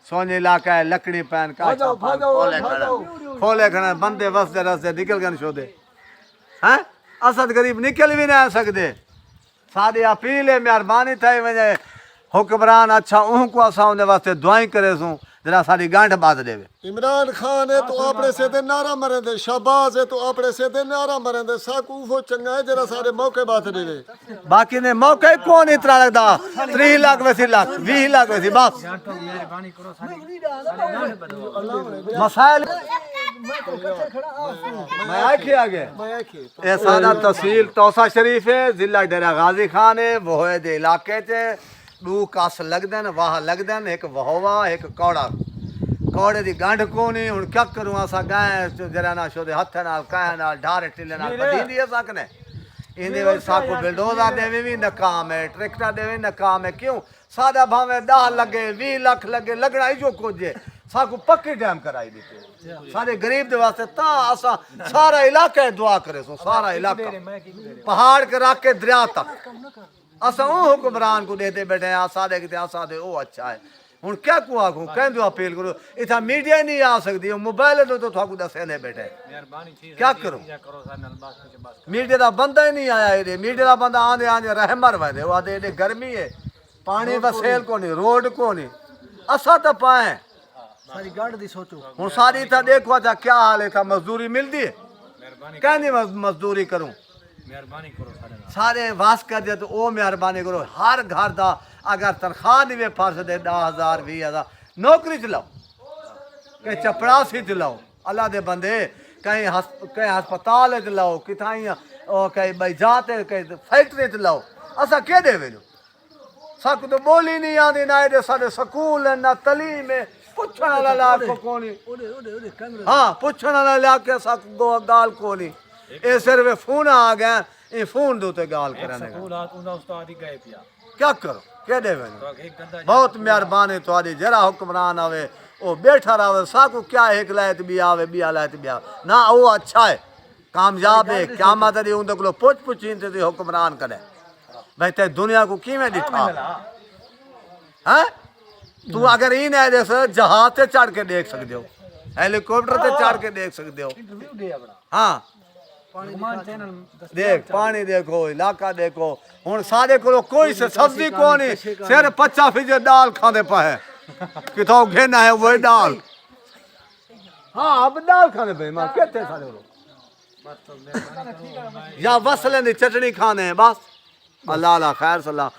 सोने इलाका है लकड़ी पैन का खोले खड़े बंदे वसदे रसदे निकल गए शोदे हैं असद गरीब निकल भी नहीं सकते सारी अपील है मेहरबानी थी वजे हुक्मरान अच्छा उनको असा उन वास्ते दुआई करे सूं जरा सारी गांठ बात देवे। इमरान खान है तो अपने से ते नारा मरे दे शहबाज है तो अपने से ते नारा मरे दे साकू वो चंगा है जरा सारे मौके बात देवे बाकी ने मौके कौन इतना लगता 3 लाख वैसी लाख 20 लाख वैसी बस मसाइल मैं आखे आगे ये सादा तहसील तौसा शरीफ है जिला डेरा गाजी खान है वो है दे इलाके च 2 कस लगदन वाह लगदन एक वहोवा एक कौड़ा कौड़े दी गंढ कोनी हुन क्या करूं असा गाय जरा ना शोदे हथ नाल काया नाल ढारे टिले नाल बदींदी है सकने इंदे वे साको बिल्डोजर देवे भी नाकाम है ट्रैक्टर देवे नाकाम है क्यों सादा भावे 10 लगे 20 लाख लगे लगना ही जो कुछ है साको पक्की डैम कराई दी सारे गरीब दे वास्ते ता असा सारा इलाका दुआ करे सो सारा इलाका पहाड़ के राख के दरिया तक असा हुक्मरान को देते बैठे आसा दे आसा दे ओ अच्छा है हुन क्या को आखूं कहंदो अपील करो इथा मीडिया नहीं आ सकदी मोबाइल तो थाकू दसे ने बैठे क्या करो मीडिया दा बंदा ही नहीं आया इधर मीडिया दा बंदा आंदे आंदे रहमर वदे ओ आदे इधर गर्मी है पानी वसेल को नहीं रोड को नहीं असा तो पाए सारी गाड़ दी सोचो हुन सारी था देखो अच्छा क्या हाल है था मजदूरी मिलती है कहंदी मजदूरी करूं मेहरबानी करो सारे वास कर दे तो ओ मेहरबानी करो हर घर दा अगर तनख्वाह नहीं वे फर्ज दे 10,000 20,000 नौकरी चलाओ कहीं चपड़ासी चलाओ अल्लाह दे बंदे कहीं हस्पताल चलाओ किथाई कहीं भाई जाते कहीं फैक्ट्री चलाओ असा के देवे जो सक तो बोली नहीं आती ना एडे सारे स्कूल ना तलीम है पुछण वाला लाख को कोनी हाँ पुछण वाला लाख के सक गो गाल कोनी ए सिर्फ फोन आ गया ये फोन दो ते गाल करने का क्या करो के दे बहुत मेहरबानी तुम्हारी जरा हुक्मरान आवे ओ बैठा रहे साकू क्या एक लायत भी आवे बिया लायत भी आवे ना वो अच्छा है कामयाब है क्या मातरी उन को पुछ पुछीन ते हुक्मरान करे भाई ते दुनिया को किवें दिखा हैं तू अगर इन है जैसे जहाज से चढ़ के देख सकते हो हेलीकॉप्टर से चढ़ के देख सकते हो हाँ देख पानी देखो इलाका देखो हुन सारे को कोई से सब्जी को नहीं सिर्फ 50 दाल खाते पाए किथों घेना है वही दाल हाँ अब दाल खाने पे मां कहते सारे लोग या वसले दी चटनी खाने हैं बस अल्लाह अल्लाह खैर सलाह